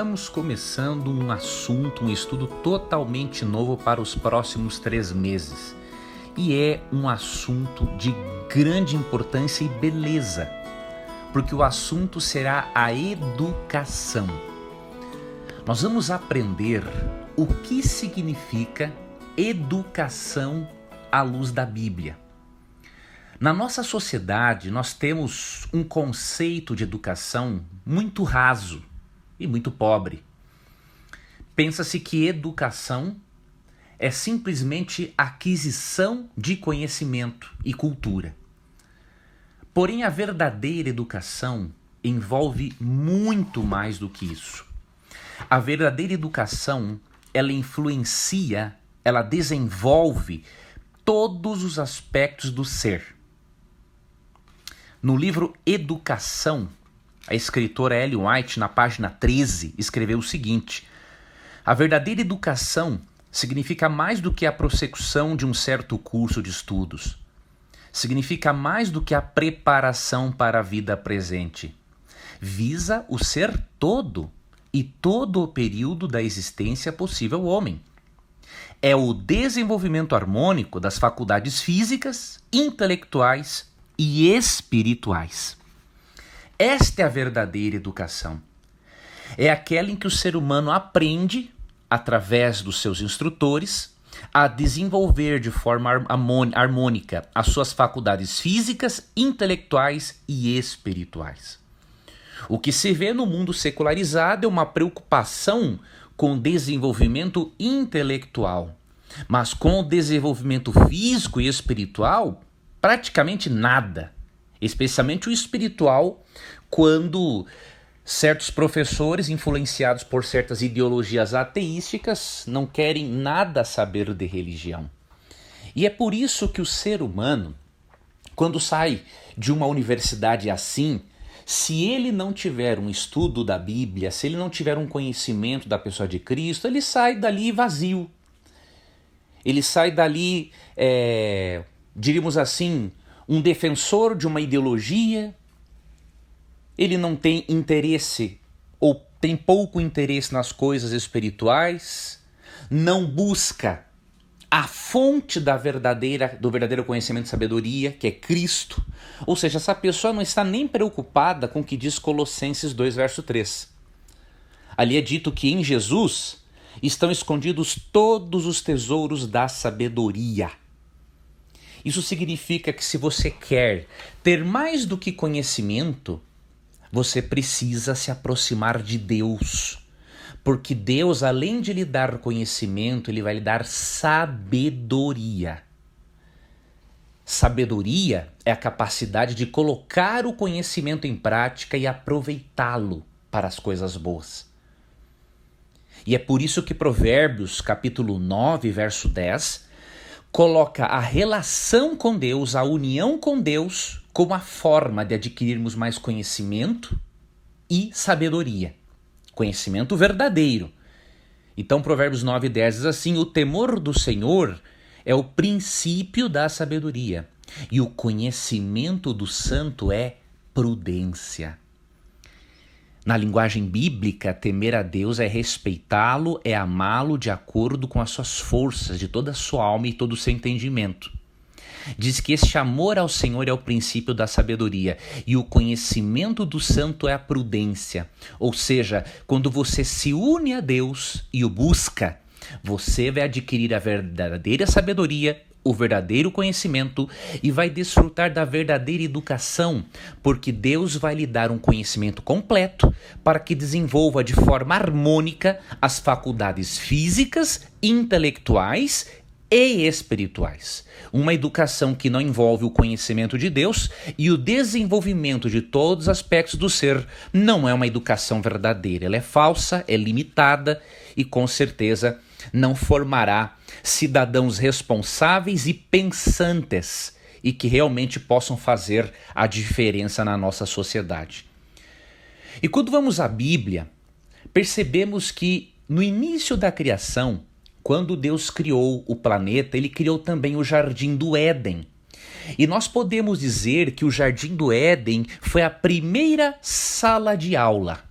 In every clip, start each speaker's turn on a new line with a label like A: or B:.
A: estamos começando um assunto, um estudo totalmente novo para os próximos 3 meses. E é um assunto de grande importância e beleza, porque o assunto será a educação. Nós vamos aprender o que significa educação à luz da Bíblia. Na nossa sociedade, nós temos um conceito de educação muito raso e muito pobre. Pensa-se que educação é simplesmente aquisição de conhecimento e cultura. Porém, a verdadeira educação envolve muito mais do que isso. A verdadeira educação, ela influencia, ela desenvolve todos os aspectos do ser. No livro Educação, a escritora Ellen White, na página 13, escreveu o seguinte: a verdadeira educação significa mais do que a prossecução de um certo curso de estudos. Significa mais do que a preparação para a vida presente. Visa o ser todo e todo o período da existência possível ao homem. É o desenvolvimento harmônico das faculdades físicas, intelectuais e espirituais. Esta é a verdadeira educação. É aquela em que o ser humano aprende, através dos seus instrutores, a desenvolver de forma harmônica as suas faculdades físicas, intelectuais e espirituais. O que se vê no mundo secularizado é uma preocupação com o desenvolvimento intelectual, mas com o desenvolvimento físico e espiritual, praticamente nada, especialmente o espiritual, quando certos professores, influenciados por certas ideologias ateísticas, não querem nada saber de religião. E é por isso que o ser humano, quando sai de uma universidade assim, se ele não tiver um estudo da Bíblia, se ele não tiver um conhecimento da pessoa de Cristo, ele sai dali vazio. Ele sai dali, diríamos assim, um defensor de uma ideologia. Ele não tem interesse ou tem pouco interesse nas coisas espirituais, não busca a fonte do verdadeiro conhecimento e sabedoria, que é Cristo. Ou seja, essa pessoa não está nem preocupada com o que diz Colossenses 2, verso 3. Ali é dito que em Jesus estão escondidos todos os tesouros da sabedoria. Isso significa que se você quer ter mais do que conhecimento, você precisa se aproximar de Deus. Porque Deus, além de lhe dar conhecimento, Ele vai lhe dar sabedoria. Sabedoria é a capacidade de colocar o conhecimento em prática e aproveitá-lo para as coisas boas. E é por isso que Provérbios, capítulo 9, verso 10, coloca a relação com Deus, a união com Deus, como a forma de adquirirmos mais conhecimento e sabedoria. Conhecimento verdadeiro. Então Provérbios 9, 10 diz assim: o temor do Senhor é o princípio da sabedoria, e o conhecimento do santo é prudência. Na linguagem bíblica, temer a Deus é respeitá-lo, é amá-lo de acordo com as suas forças, de toda a sua alma e todo o seu entendimento. Diz que este amor ao Senhor é o princípio da sabedoria e o conhecimento do santo é a prudência. Ou seja, quando você se une a Deus e o busca, você vai adquirir a verdadeira sabedoria, o verdadeiro conhecimento e vai desfrutar da verdadeira educação, porque Deus vai lhe dar um conhecimento completo para que desenvolva de forma harmônica as faculdades físicas, intelectuais e espirituais. Uma educação que não envolve o conhecimento de Deus e o desenvolvimento de todos os aspectos do ser não é uma educação verdadeira. Ela é falsa, é limitada e com certeza não formará cidadãos responsáveis e pensantes e que realmente possam fazer a diferença na nossa sociedade. E quando vamos à Bíblia, percebemos que no início da criação, quando Deus criou o planeta, Ele criou também o Jardim do Éden. E nós podemos dizer que o Jardim do Éden foi a primeira sala de aula.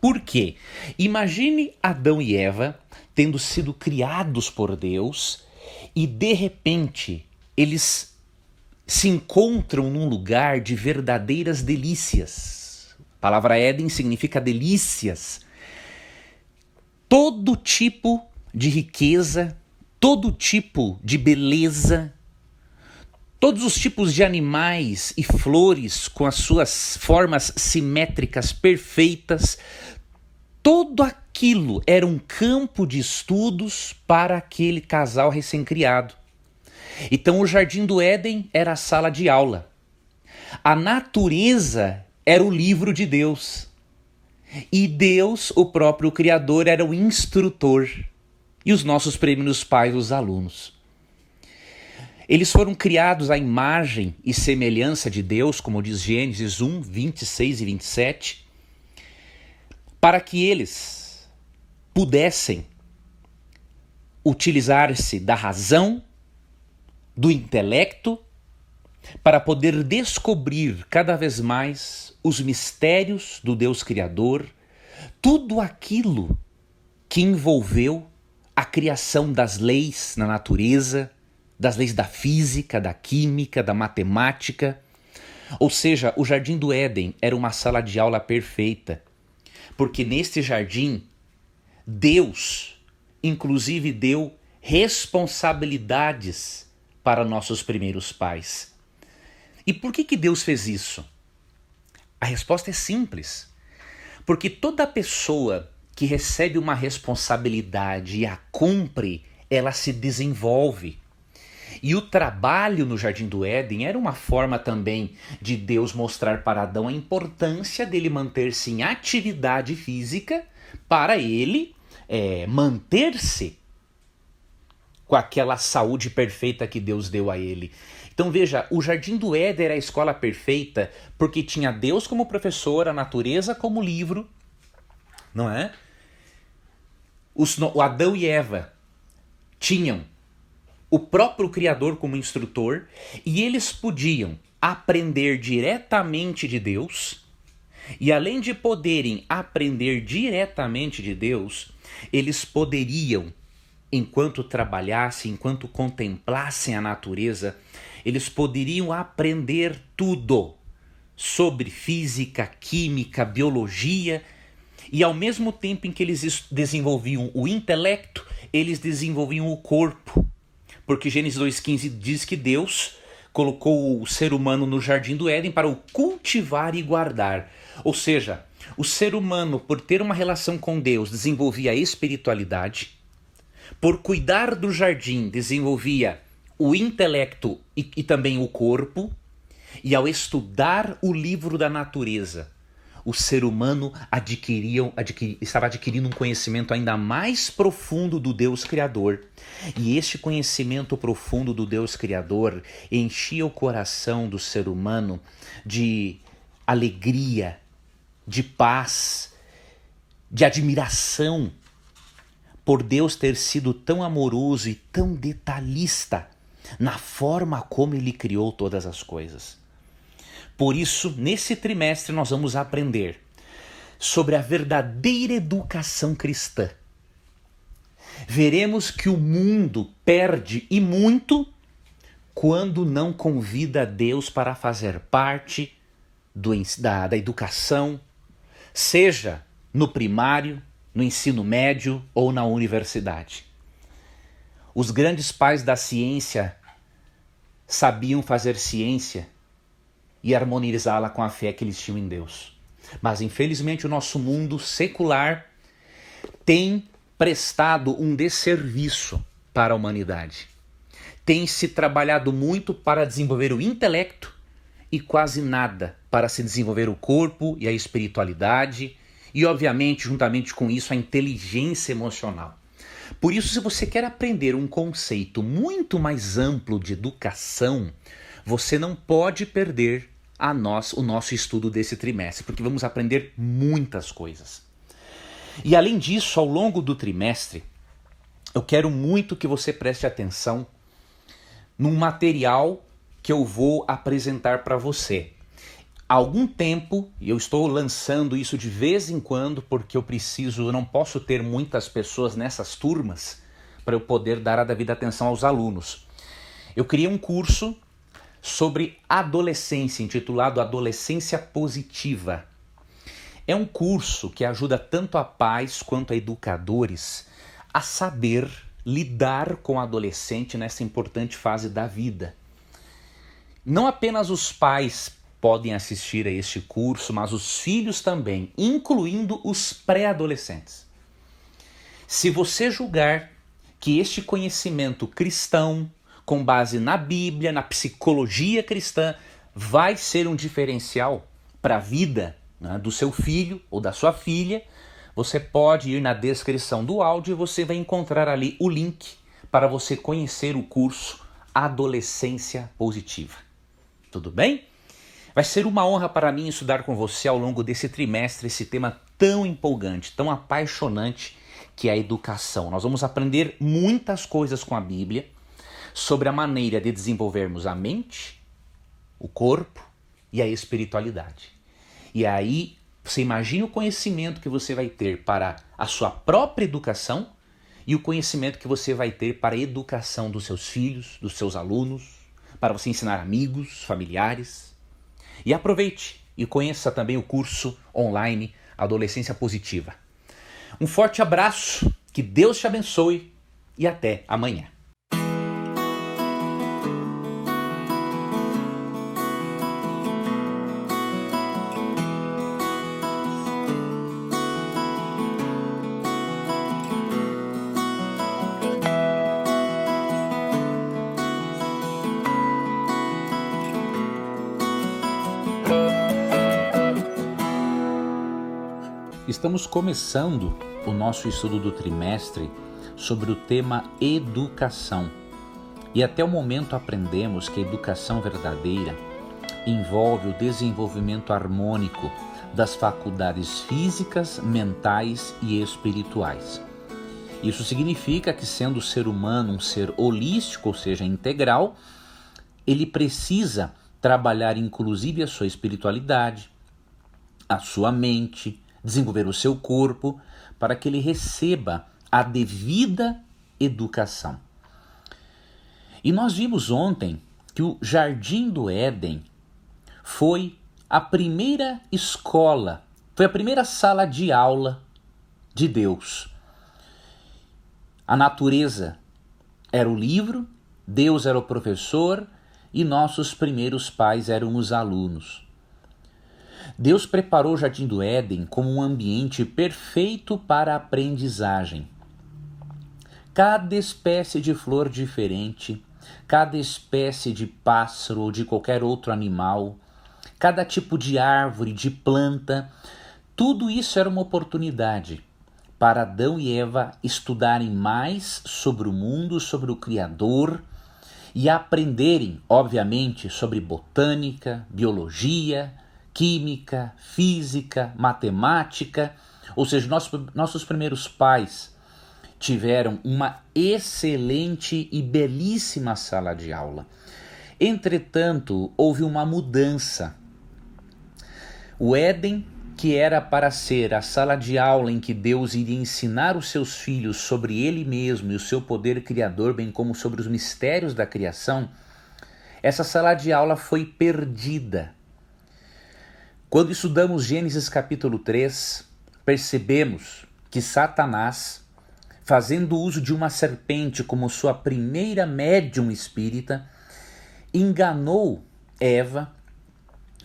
A: Por quê? Imagine Adão e Eva tendo sido criados por Deus e de repente eles se encontram num lugar de verdadeiras delícias. A palavra Éden significa delícias. Todo tipo de riqueza, todo tipo de beleza, todos os tipos de animais e flores com as suas formas simétricas perfeitas, tudo aquilo era um campo de estudos para aquele casal recém-criado. Então o Jardim do Éden era a sala de aula. A natureza era o livro de Deus. E Deus, o próprio Criador, era o instrutor. E os nossos primeiros pais, os alunos. Eles foram criados à imagem e semelhança de Deus, como diz Gênesis 1, 26 e 27, para que eles pudessem utilizar-se da razão, do intelecto, para poder descobrir cada vez mais os mistérios do Deus Criador, tudo aquilo que envolveu a criação das leis na natureza, das leis da física, da química, da matemática. Ou seja, o Jardim do Éden era uma sala de aula perfeita, porque neste jardim, Deus, inclusive, deu responsabilidades para nossos primeiros pais. E por que Deus fez isso? A resposta é simples. Porque toda pessoa que recebe uma responsabilidade e a cumpre, ela se desenvolve. E o trabalho no Jardim do Éden era uma forma também de Deus mostrar para Adão a importância dele manter-se em atividade física para ele manter-se com aquela saúde perfeita que Deus deu a ele. Então veja, o Jardim do Éden era a escola perfeita porque tinha Deus como professor, a natureza como livro, não é? O Adão e Eva tinham o próprio Criador como instrutor e eles podiam aprender diretamente de Deus. E além de poderem aprender diretamente de Deus, eles poderiam, enquanto trabalhassem, enquanto contemplassem a natureza, eles poderiam aprender tudo sobre física, química, biologia, e ao mesmo tempo em que eles desenvolviam o intelecto, eles desenvolviam o corpo. Porque Gênesis 2,15 diz que Deus colocou o ser humano no Jardim do Éden para o cultivar e guardar. Ou seja, o ser humano, por ter uma relação com Deus, desenvolvia a espiritualidade. Por cuidar do jardim, desenvolvia o intelecto e também o corpo. E ao estudar o livro da natureza, o ser humano estava adquirindo um conhecimento ainda mais profundo do Deus Criador. E este conhecimento profundo do Deus Criador enchia o coração do ser humano de alegria, de paz, de admiração por Deus ter sido tão amoroso e tão detalhista na forma como Ele criou todas as coisas. Por isso, nesse trimestre nós vamos aprender sobre a verdadeira educação cristã. Veremos que o mundo perde e muito quando não convida Deus para fazer parte da educação, seja no primário, no ensino médio ou na universidade. Os grandes pais da ciência sabiam fazer ciência e harmonizá-la com a fé que eles tinham em Deus. Mas infelizmente o nosso mundo secular tem prestado um desserviço para a humanidade. Tem se trabalhado muito para desenvolver o intelecto e quase nada para se desenvolver o corpo e a espiritualidade e, obviamente, juntamente com isso, a inteligência emocional. Por isso, se você quer aprender um conceito muito mais amplo de educação, você não pode perder o nosso estudo desse trimestre, porque vamos aprender muitas coisas. E além disso, ao longo do trimestre, eu quero muito que você preste atenção num material que eu vou apresentar para você. Há algum tempo, e eu estou lançando isso de vez em quando, porque eu não posso ter muitas pessoas nessas turmas para eu poder dar a devida atenção aos alunos. Eu criei um curso sobre adolescência, intitulado Adolescência Positiva. É um curso que ajuda tanto a pais quanto a educadores a saber lidar com o adolescente nessa importante fase da vida. Não apenas os pais podem assistir a este curso, mas os filhos também, incluindo os pré-adolescentes. Se você julgar que este conhecimento cristão, com base na Bíblia, na psicologia cristã, vai ser um diferencial para a vida, né, do seu filho ou da sua filha, você pode ir na descrição do áudio e você vai encontrar ali o link para você conhecer o curso Adolescência Positiva. Tudo bem? Vai ser uma honra para mim estudar com você ao longo desse trimestre esse tema tão empolgante, tão apaixonante que é a educação. Nós vamos aprender muitas coisas com a Bíblia sobre a maneira de desenvolvermos a mente, o corpo e a espiritualidade. E aí você imagina o conhecimento que você vai ter para a sua própria educação e o conhecimento que você vai ter para a educação dos seus filhos, dos seus alunos, para você ensinar amigos, familiares. E aproveite e conheça também o curso online Adolescência Positiva. Um forte abraço, que Deus te abençoe e até amanhã. Estamos começando o nosso estudo do trimestre sobre o tema educação. E até o momento aprendemos que a educação verdadeira envolve o desenvolvimento harmônico das faculdades físicas, mentais e espirituais. Isso significa que, sendo o ser humano um ser holístico, ou seja, integral, ele precisa trabalhar inclusive a sua espiritualidade, a sua mente, desenvolver o seu corpo para que ele receba a devida educação. E nós vimos ontem que o Jardim do Éden foi a primeira escola, foi a primeira sala de aula de Deus. A natureza era o livro, Deus era o professor e nossos primeiros pais eram os alunos. Deus preparou o Jardim do Éden como um ambiente perfeito para a aprendizagem. Cada espécie de flor diferente, cada espécie de pássaro ou de qualquer outro animal, cada tipo de árvore, de planta, tudo isso era uma oportunidade para Adão e Eva estudarem mais sobre o mundo, sobre o Criador e aprenderem, obviamente, sobre botânica, biologia, química, física, matemática, ou seja, nossos primeiros pais tiveram uma excelente e belíssima sala de aula. Entretanto, houve uma mudança. O Éden, que era para ser a sala de aula em que Deus iria ensinar os seus filhos sobre Ele mesmo e o seu poder criador, bem como sobre os mistérios da criação, essa sala de aula foi perdida. Quando estudamos Gênesis capítulo 3, percebemos que Satanás, fazendo uso de uma serpente como sua primeira médium espírita, enganou Eva,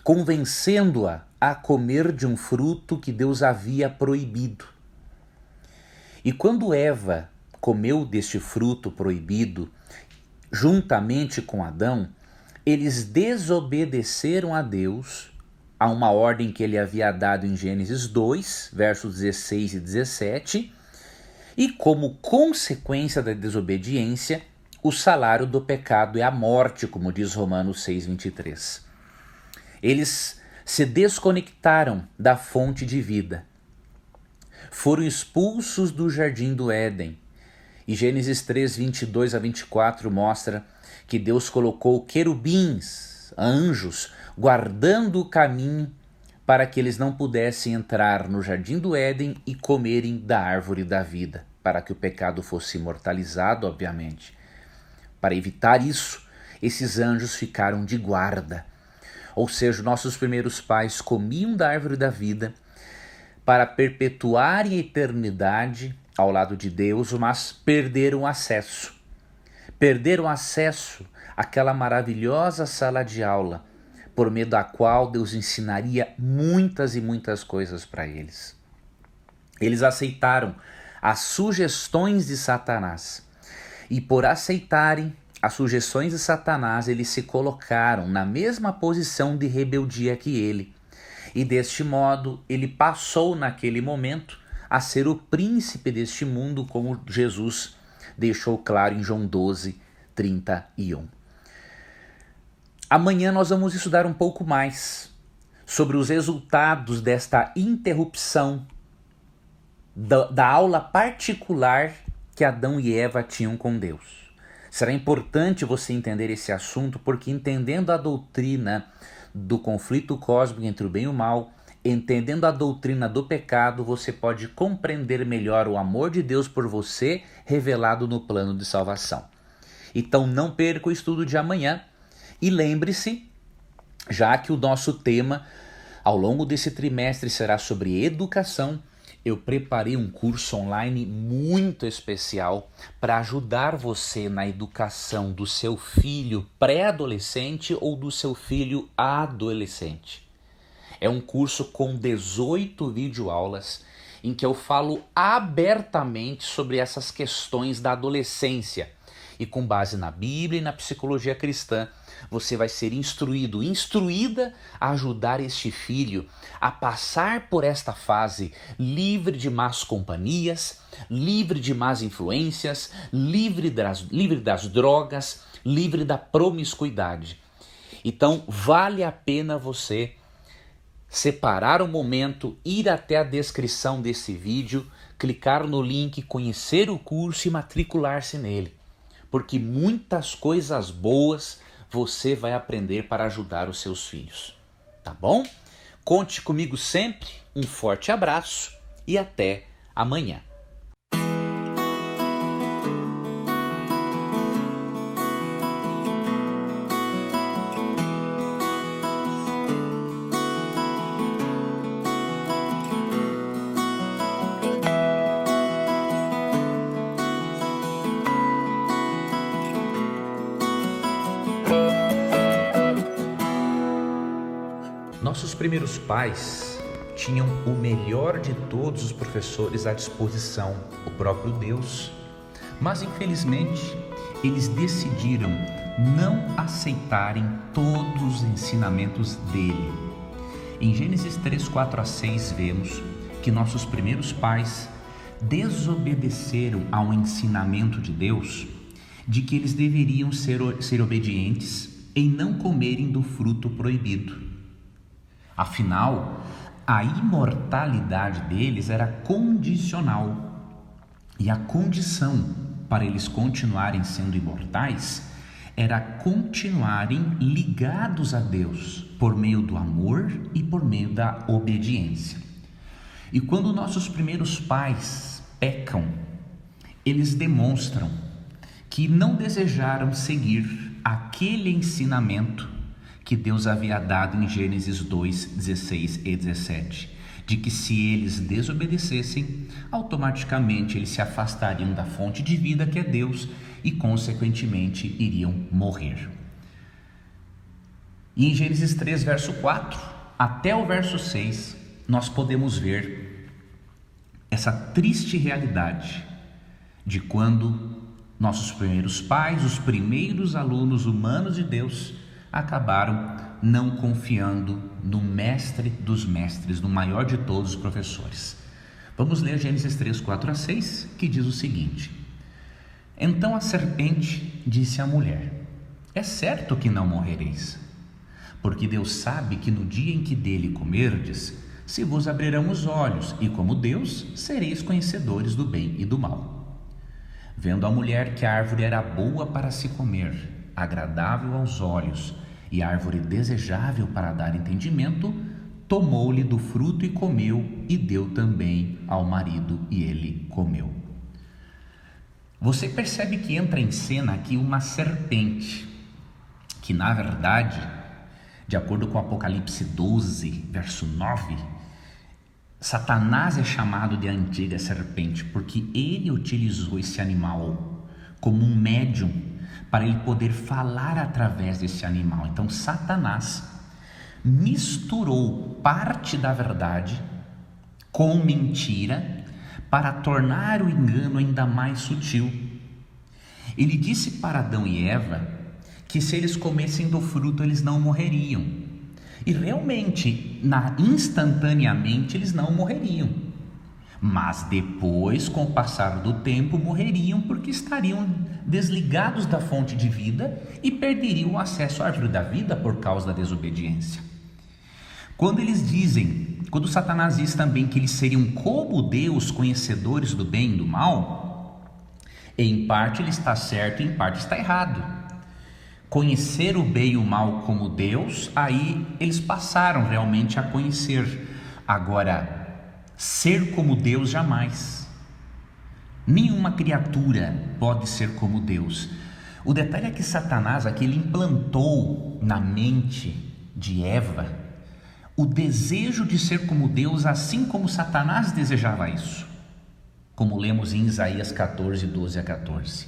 A: convencendo-a a comer de um fruto que Deus havia proibido. E quando Eva comeu deste fruto proibido, juntamente com Adão, eles desobedeceram a Deus, a uma ordem que ele havia dado em Gênesis 2, versos 16 e 17, e como consequência da desobediência, o salário do pecado é a morte, como diz Romanos 6, 23. Eles se desconectaram da fonte de vida, foram expulsos do Jardim do Éden, e Gênesis 3, 22 a 24 mostra que Deus colocou querubins, anjos, guardando o caminho para que eles não pudessem entrar no jardim do Éden e comerem da árvore da vida, para que o pecado fosse imortalizado, obviamente. Para evitar isso, esses anjos ficaram de guarda. Ou seja, nossos primeiros pais comiam da árvore da vida para perpetuarem a eternidade ao lado de Deus, mas perderam acesso. Perderam acesso àquela maravilhosa sala de aula, por meio da qual Deus ensinaria muitas e muitas coisas para eles. Eles aceitaram as sugestões de Satanás. E por aceitarem as sugestões de Satanás, eles se colocaram na mesma posição de rebeldia que ele. E deste modo, ele passou naquele momento a ser o príncipe deste mundo, como Jesus deixou claro em João 12:31. Amanhã nós vamos estudar um pouco mais sobre os resultados desta interrupção da aula particular que Adão e Eva tinham com Deus. Será importante você entender esse assunto, porque entendendo a doutrina do conflito cósmico entre o bem e o mal, entendendo a doutrina do pecado, você pode compreender melhor o amor de Deus por você revelado no plano de salvação. Então não perca o estudo de amanhã e lembre-se, já que o nosso tema ao longo desse trimestre será sobre educação, eu preparei um curso online muito especial para ajudar você na educação do seu filho pré-adolescente ou do seu filho adolescente. É um curso com 18 videoaulas em que eu falo abertamente sobre essas questões da adolescência. E com base na Bíblia e na psicologia cristã, você vai ser instruída a ajudar este filho a passar por esta fase livre de más companhias, livre de más influências, livre das drogas, livre da promiscuidade. Então, vale a pena você separar um momento, ir até a descrição desse vídeo, clicar no link, conhecer o curso e matricular-se nele. Porque muitas coisas boas você vai aprender para ajudar os seus filhos. Tá bom? Conte comigo sempre, um forte abraço e até amanhã. Nossos primeiros pais tinham o melhor de todos os professores à disposição, o próprio Deus. Mas, infelizmente, eles decidiram não aceitarem todos os ensinamentos dele. Em Gênesis 3:4-6, vemos que nossos primeiros pais desobedeceram ao ensinamento de Deus de que eles deveriam ser obedientes em não comerem do fruto proibido. Afinal, a imortalidade deles era condicional. E a condição para eles continuarem sendo imortais era continuarem ligados a Deus por meio do amor e por meio da obediência. E quando nossos primeiros pais pecam, eles demonstram que não desejaram seguir aquele ensinamento que Deus havia dado em Gênesis 2:16 e 17, de que se eles desobedecessem, automaticamente eles se afastariam da fonte de vida que é Deus e consequentemente iriam morrer. E em Gênesis 3, verso 4 até o verso 6, nós podemos ver essa triste realidade de quando nossos primeiros pais, os primeiros alunos humanos de Deus, acabaram não confiando no mestre dos mestres, no maior de todos os professores. Vamos ler Gênesis 3, 4-6, que diz o seguinte: Então a serpente disse à mulher: É certo que não morrereis, porque Deus sabe que no dia em que dele comerdes, se vos abrirão os olhos, e como Deus, sereis conhecedores do bem e do mal. Vendo a mulher que a árvore era boa para se comer, agradável aos olhos e árvore desejável para dar entendimento, tomou-lhe do fruto e comeu, e deu também ao marido, e ele comeu. Você percebe que entra em cena aqui uma serpente, que na verdade, de acordo com Apocalipse 12, verso 9, Satanás é chamado de antiga serpente, porque ele utilizou esse animal como um médium para ele poder falar através desse animal. Então Satanás misturou parte da verdade com mentira para tornar o engano ainda mais sutil. Ele disse para Adão e Eva que se eles comessem do fruto eles não morreriam. E realmente, instantaneamente eles não morreriam. Mas depois, com o passar do tempo, morreriam porque estariam desligados da fonte de vida e perderiam o acesso à árvore da vida por causa da desobediência. Quando Satanás diz também que eles seriam como Deus, conhecedores do bem e do mal, em parte ele está certo e em parte está errado. Conhecer o bem e o mal como Deus, aí eles passaram realmente a conhecer. Agora, ser como Deus jamais. Nenhuma criatura pode ser como Deus. O detalhe é que Satanás aqui ele implantou na mente de Eva o desejo de ser como Deus, assim como Satanás desejava isso, como lemos em Isaías 14, 12 a 14.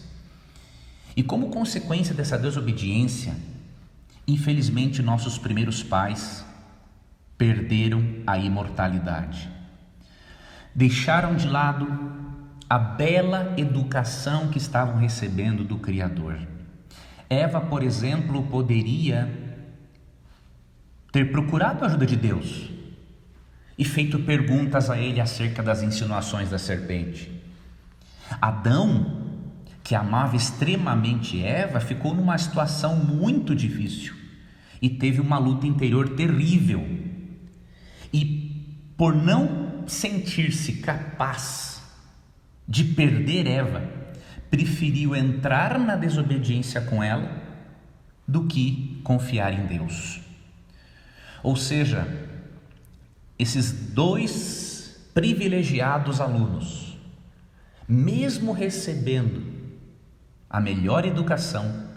A: E como consequência dessa desobediência, infelizmente nossos primeiros pais perderam a imortalidade. Deixaram de lado a bela educação que estavam recebendo do Criador. Eva, por exemplo, poderia ter procurado a ajuda de Deus e feito perguntas a ele acerca das insinuações da serpente. Adão, que amava extremamente Eva, ficou numa situação muito difícil e teve uma luta interior terrível. E por não sentir-se capaz de perder Eva, preferiu entrar na desobediência com ela do que confiar em Deus. Ou seja, esses dois privilegiados alunos, mesmo recebendo a melhor educação,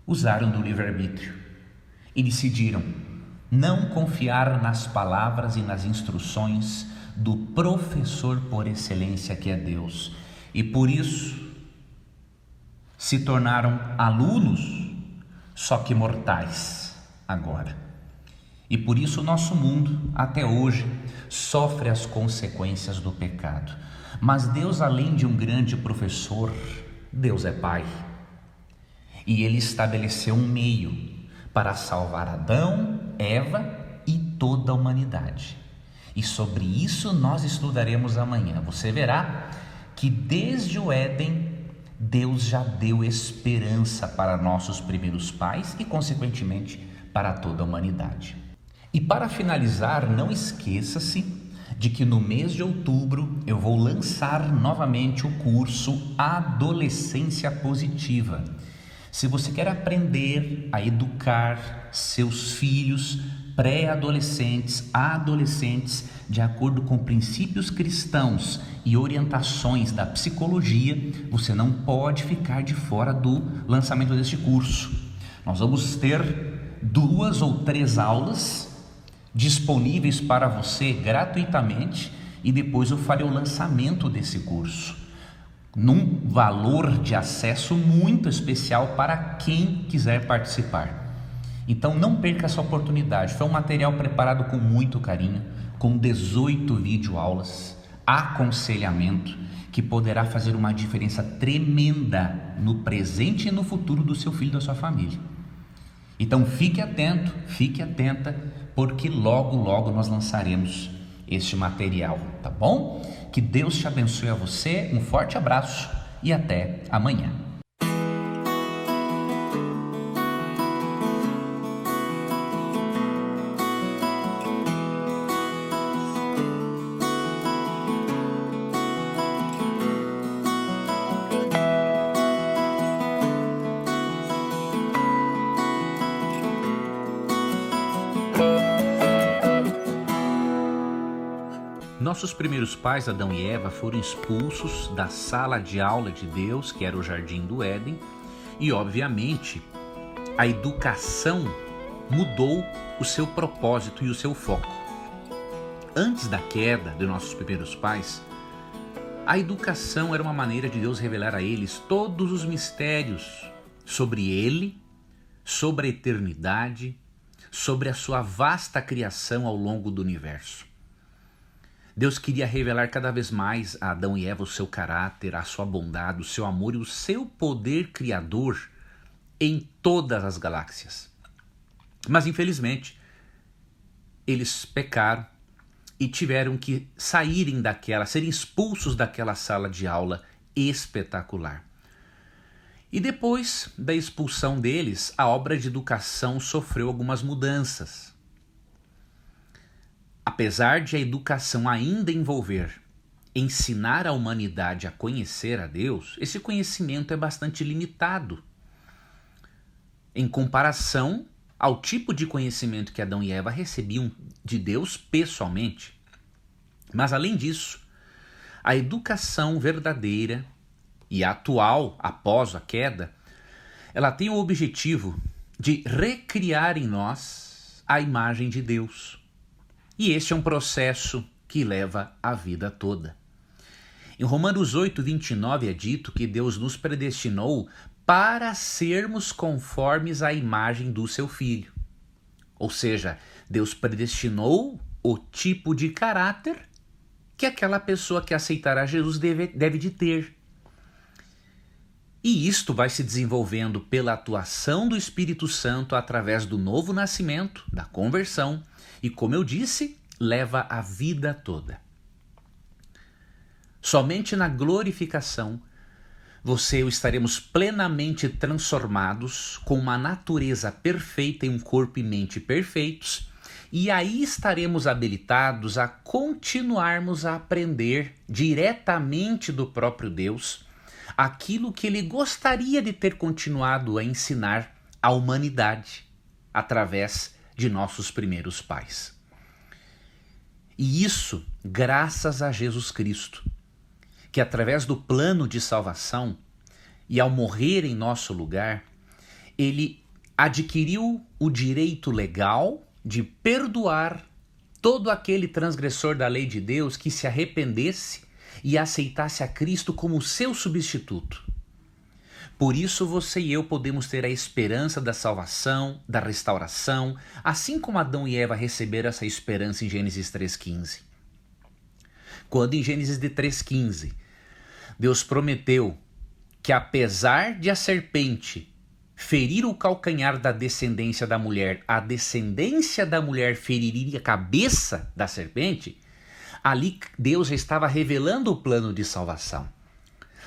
A: usaram do livre-arbítrio e decidiram não confiar nas palavras e nas instruções do professor por excelência que é Deus, e por isso se tornaram alunos, só que mortais agora. E por isso o nosso mundo até hoje sofre as consequências do pecado. Mas Deus, além de um grande professor, Deus é Pai, e Ele estabeleceu um meio para salvar Adão, Eva e toda a humanidade. E sobre isso nós estudaremos amanhã. Você verá que desde o Éden, Deus já deu esperança para nossos primeiros pais e, consequentemente, para toda a humanidade. E para finalizar, não esqueça-se de que no mês de outubro eu vou lançar novamente o curso Adolescência Positiva. Se você quer aprender a educar seus filhos pré-adolescentes, adolescentes, de acordo com princípios cristãos e orientações da psicologia, você não pode ficar de fora do lançamento deste curso. Nós vamos ter 2 ou 3 aulas disponíveis para você gratuitamente e depois eu farei o lançamento desse curso num valor de acesso muito especial para quem quiser participar. Então não perca essa oportunidade. Foi um material preparado com muito carinho, com 18 videoaulas, aconselhamento que poderá fazer uma diferença tremenda no presente e no futuro do seu filho e da sua família. Então fique atento, fique atenta, porque logo nós lançaremos este material, tá bom? Que Deus te abençoe a você, um forte abraço e até amanhã. nossos primeiros pais, Adão e Eva, foram expulsos da sala de aula de Deus, que era o Jardim do Éden, e obviamente a educação mudou o seu propósito e o seu foco. Antes da queda de nossos primeiros pais, a educação era uma maneira de Deus revelar a eles todos os mistérios sobre Ele, sobre a eternidade, sobre a sua vasta criação ao longo do universo. Deus queria revelar cada vez mais a Adão e Eva o seu caráter, a sua bondade, o seu amor e o seu poder criador em todas as galáxias. Mas infelizmente, eles pecaram e tiveram que serem expulsos daquela sala de aula espetacular. E depois da expulsão deles, a obra de educação sofreu algumas mudanças. Apesar de a educação ainda envolver ensinar a humanidade a conhecer a Deus, esse conhecimento é bastante limitado em comparação ao tipo de conhecimento que Adão e Eva recebiam de Deus pessoalmente. Mas além disso, a educação verdadeira e atual, após a queda, ela tem o objetivo de recriar em nós a imagem de Deus. E este é um processo que leva a vida toda. Em Romanos 8:29 é dito que Deus nos predestinou para sermos conformes à imagem do seu Filho. Ou seja, Deus predestinou o tipo de caráter que aquela pessoa que aceitará Jesus deve de ter. E isto vai se desenvolvendo pela atuação do Espírito Santo através do novo nascimento, da conversão, e como eu disse, leva a vida toda. Somente na glorificação você e eu estaremos plenamente transformados com uma natureza perfeita e um corpo e mente perfeitos, e aí estaremos habilitados a continuarmos a aprender diretamente do próprio Deus aquilo que Ele gostaria de ter continuado a ensinar à humanidade através de nossos primeiros pais. E isso graças a Jesus Cristo, que através do plano de salvação e ao morrer em nosso lugar, Ele adquiriu o direito legal de perdoar todo aquele transgressor da lei de Deus que se arrependesse e aceitasse a Cristo como seu substituto. Por isso você e eu podemos ter a esperança da salvação, da restauração, assim como Adão e Eva receberam essa esperança em Gênesis 3:15. Quando em Gênesis 3:15, Deus prometeu que apesar de a serpente ferir o calcanhar da descendência da mulher, a descendência da mulher feriria a cabeça da serpente, ali Deus já estava revelando o plano de salvação.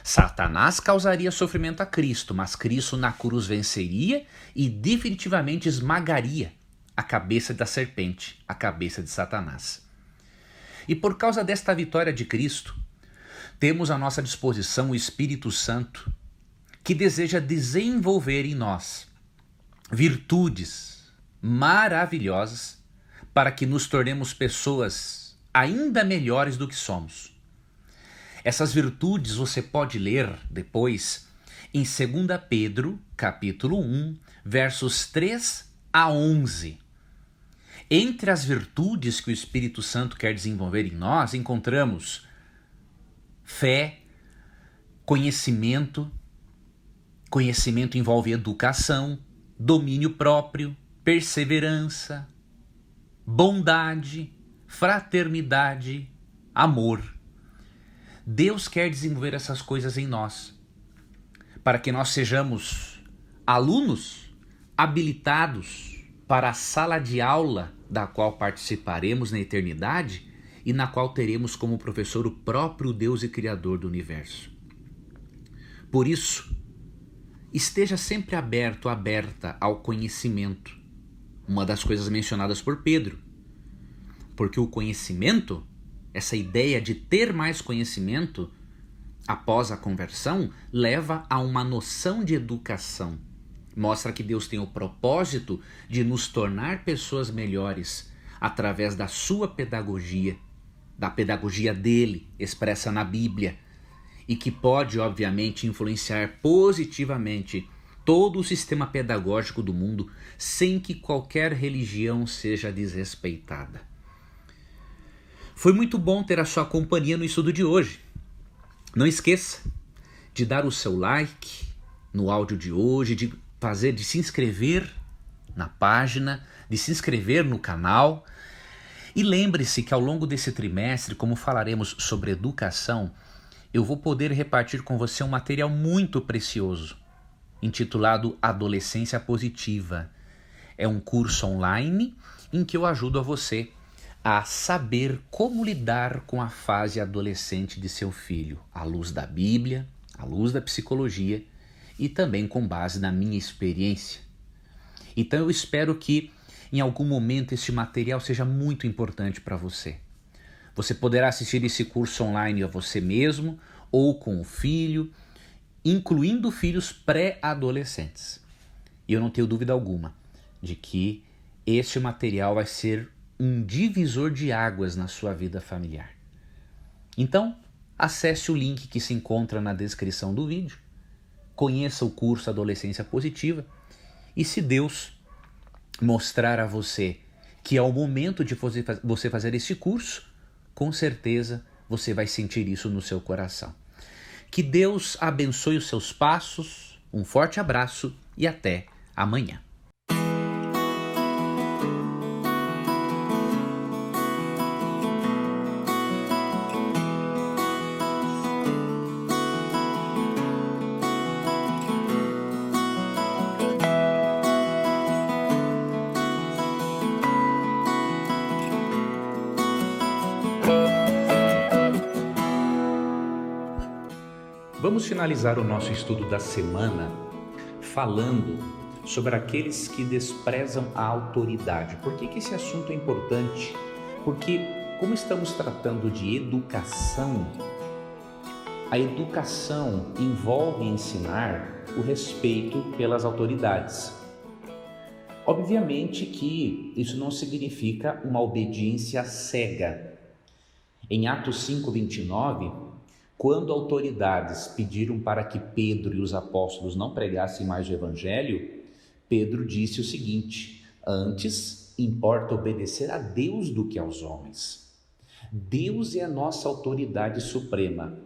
A: Satanás causaria sofrimento a Cristo, mas Cristo na cruz venceria e definitivamente esmagaria a cabeça da serpente, a cabeça de Satanás. E por causa desta vitória de Cristo, temos à nossa disposição o Espírito Santo, que deseja desenvolver em nós virtudes maravilhosas para que nos tornemos pessoas ainda melhores do que somos. Essas virtudes você pode ler depois em 2 Pedro, capítulo 1, versos 3 a 11. Entre as virtudes que o Espírito Santo quer desenvolver em nós, encontramos fé, conhecimento envolve educação, domínio próprio, perseverança, bondade, fraternidade, amor. Deus quer desenvolver essas coisas em nós, para que nós sejamos alunos habilitados para a sala de aula da qual participaremos na eternidade e na qual teremos como professor o próprio Deus e Criador do universo. Por isso, esteja sempre aberto, aberta ao conhecimento, uma das coisas mencionadas por Pedro, porque o conhecimento, essa ideia de ter mais conhecimento após a conversão, leva a uma noção de educação. Mostra que Deus tem o propósito de nos tornar pessoas melhores através da sua pedagogia da pedagogia dele, expressa na Bíblia, e que pode, obviamente, influenciar positivamente todo o sistema pedagógico do mundo, sem que qualquer religião seja desrespeitada. Foi muito bom ter a sua companhia no estudo de hoje. Não esqueça de dar o seu like no áudio de hoje, de se inscrever na página, de se inscrever no canal. E lembre-se que ao longo desse trimestre, como falaremos sobre educação, eu vou poder repartir com você um material muito precioso, intitulado Adolescência Positiva. É um curso online em que eu ajudo a você a saber como lidar com a fase adolescente de seu filho, à luz da Bíblia, à luz da psicologia e também com base na minha experiência. Então eu espero que em algum momento este material seja muito importante para você. Você poderá assistir esse curso online a você mesmo ou com o filho, incluindo filhos pré-adolescentes. E eu não tenho dúvida alguma de que este material vai ser um divisor de águas na sua vida familiar. Então, acesse o link que se encontra na descrição do vídeo, conheça o curso Adolescência Positiva e, se Deus mostrar a você que é o momento de você fazer esse curso, com certeza você vai sentir isso no seu coração. Que Deus abençoe os seus passos, um forte abraço e até amanhã. Vamos finalizar o nosso estudo da semana falando sobre aqueles que desprezam a autoridade. Por que esse assunto é importante? Porque, como estamos tratando de educação, a educação envolve ensinar o respeito pelas autoridades. Obviamente que isso não significa uma obediência cega. Em Atos 5:29, quando autoridades pediram para que Pedro e os apóstolos não pregassem mais o evangelho, Pedro disse o seguinte: antes importa obedecer a Deus do que aos homens. Deus é a nossa autoridade suprema.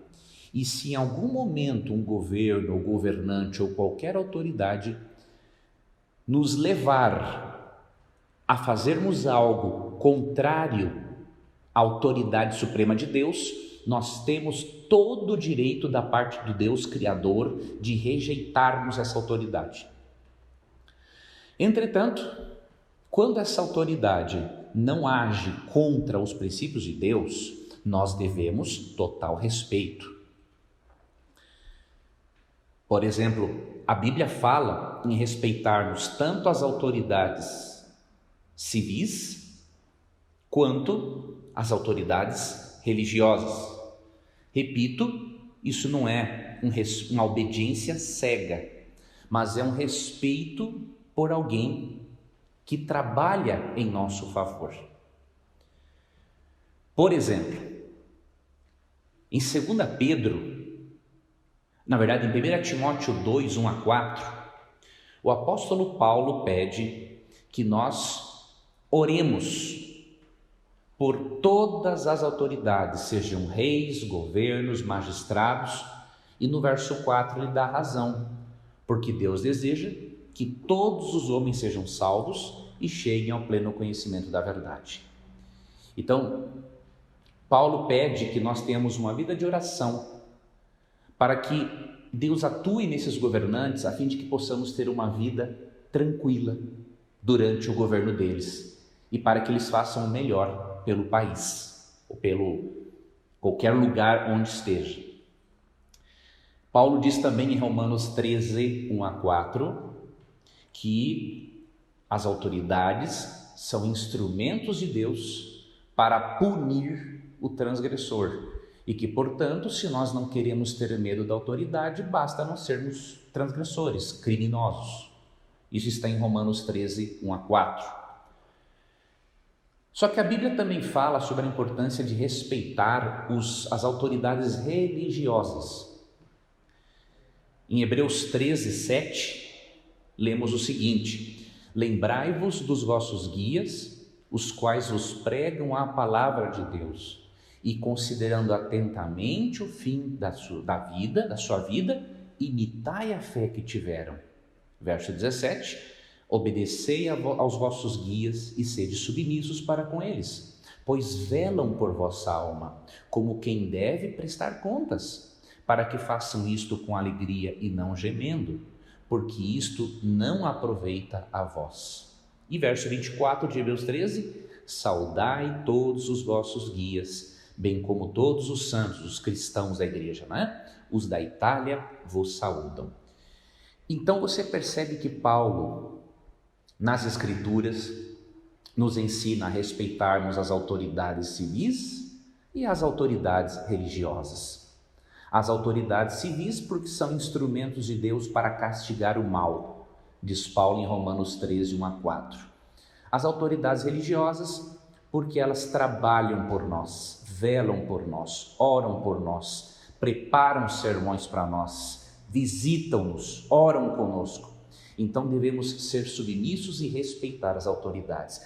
A: E se em algum momento um governo ou governante ou qualquer autoridade nos levar a fazermos algo contrário à autoridade suprema de Deus, nós temos todo o direito da parte do Deus Criador de rejeitarmos essa autoridade. Entretanto, quando essa autoridade não age contra os princípios de Deus, nós devemos total respeito. Por exemplo, a Bíblia fala em respeitarmos tanto as autoridades civis quanto as autoridades religiosas. Repito, isso não é uma obediência cega, mas é um respeito por alguém que trabalha em nosso favor. Por exemplo, em 2 Pedro, na verdade em 1 Timóteo 2, 1-4, o apóstolo Paulo pede que nós oremos por todas as autoridades, sejam reis, governos, magistrados, e no verso 4 ele dá razão, porque Deus deseja que todos os homens sejam salvos e cheguem ao pleno conhecimento da verdade. Então, Paulo pede que nós tenhamos uma vida de oração, para que Deus atue nesses governantes, a fim de que possamos ter uma vida tranquila durante o governo deles, e para que eles façam o melhor pelo país, ou pelo qualquer lugar onde esteja. Paulo diz também em Romanos 13, 1-4, que as autoridades são instrumentos de Deus para punir o transgressor, e que, portanto, se nós não queremos ter medo da autoridade, basta não sermos transgressores, criminosos. Isso está em Romanos 13, 1-4. Só que a Bíblia também fala sobre a importância de respeitar as autoridades religiosas. Em Hebreus 13, 7, lemos o seguinte: lembrai-vos dos vossos guias, os quais vos pregam a palavra de Deus, e considerando atentamente o fim da sua vida, imitai a fé que tiveram. Verso 17: obedecei aos vossos guias e sede submissos para com eles, pois velam por vossa alma, como quem deve prestar contas, para que façam isto com alegria e não gemendo, porque isto não aproveita a vós. E verso 24 de Hebreus 13: saudai todos os vossos guias, bem como todos os santos, os cristãos da igreja, né? Os da Itália vos saúdam. Então você percebe que Paulo, nas Escrituras, nos ensina a respeitarmos as autoridades civis e as autoridades religiosas. As autoridades civis porque são instrumentos de Deus para castigar o mal, diz Paulo em Romanos 13, 1 a 4. As autoridades religiosas porque elas trabalham por nós, velam por nós, oram por nós, preparam sermões para nós, visitam-nos, oram conosco. Então devemos ser submissos e respeitar as autoridades.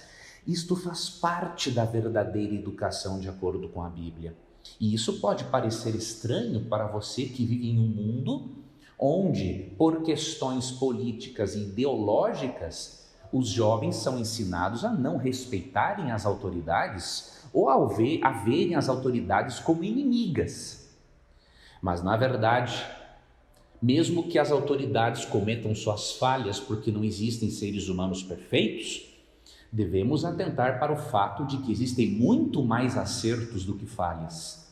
A: Isto faz parte da verdadeira educação de acordo com a Bíblia. E isso pode parecer estranho para você que vive em um mundo onde, por questões políticas e ideológicas, os jovens são ensinados a não respeitarem as autoridades ou a verem as autoridades como inimigas. Mas, na verdade, mesmo que as autoridades cometam suas falhas, porque não existem seres humanos perfeitos, devemos atentar para o fato de que existem muito mais acertos do que falhas.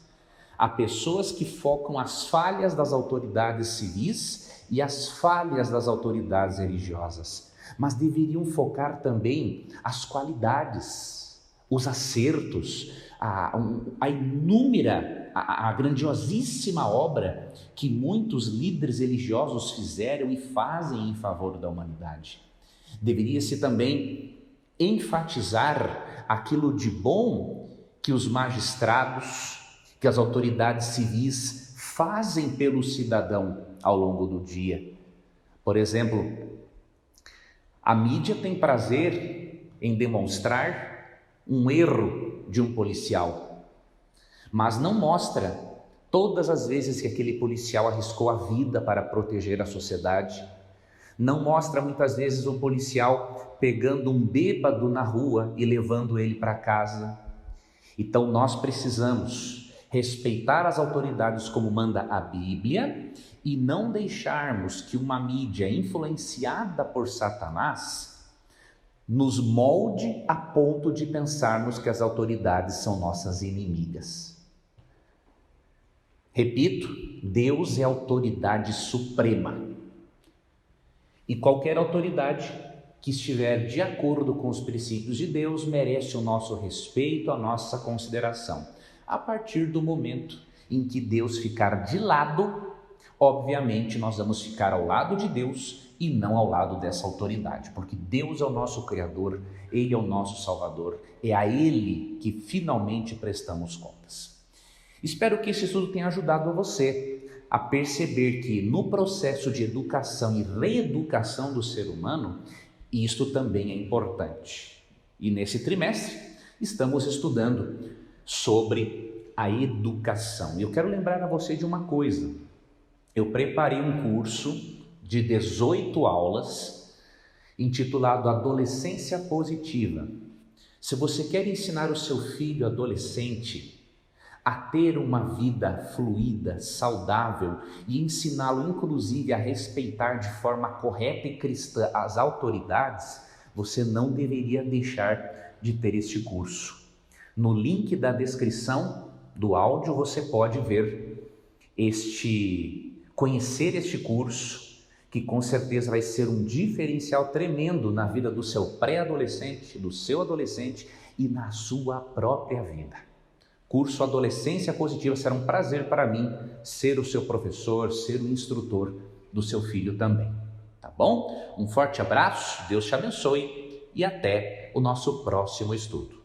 A: Há pessoas que focam as falhas das autoridades civis e as falhas das autoridades religiosas, mas deveriam focar também as qualidades, os acertos, a grandiosíssima obra que muitos líderes religiosos fizeram e fazem em favor da humanidade. Deveria-se também enfatizar aquilo de bom que os magistrados, que as autoridades civis fazem pelo cidadão ao longo do dia. Por exemplo, a mídia tem prazer em demonstrar um erro de um policial, mas não mostra todas as vezes que aquele policial arriscou a vida para proteger a sociedade. Não mostra muitas vezes um policial pegando um bêbado na rua e levando ele para casa. Então nós precisamos respeitar as autoridades como manda a Bíblia e não deixarmos que uma mídia influenciada por Satanás nos molde a ponto de pensarmos que as autoridades são nossas inimigas. Repito, Deus é a autoridade suprema. E qualquer autoridade que estiver de acordo com os princípios de Deus merece o nosso respeito, a nossa consideração. A partir do momento em que Deus ficar de lado, obviamente nós vamos ficar ao lado de Deus e não ao lado dessa autoridade, porque Deus é o nosso Criador, Ele é o nosso Salvador, é a Ele que finalmente prestamos contas. Espero que esse estudo tenha ajudado você a perceber que no processo de educação e reeducação do ser humano, isto também é importante. E nesse trimestre estamos estudando sobre a educação. E eu quero lembrar a você de uma coisa. Eu preparei um curso de 18 aulas intitulado Adolescência Positiva. Se você quer ensinar o seu filho adolescente a ter uma vida fluida, saudável e ensiná-lo inclusive a respeitar de forma correta e cristã as autoridades, você não deveria deixar de ter este curso. No link da descrição do áudio você pode conhecer este curso, que com certeza vai ser um diferencial tremendo na vida do seu pré-adolescente, do seu adolescente e na sua própria vida. Curso Adolescência Positiva, será um prazer para mim ser o seu professor, ser o instrutor do seu filho também, tá bom? Um forte abraço, Deus te abençoe e até o nosso próximo estudo.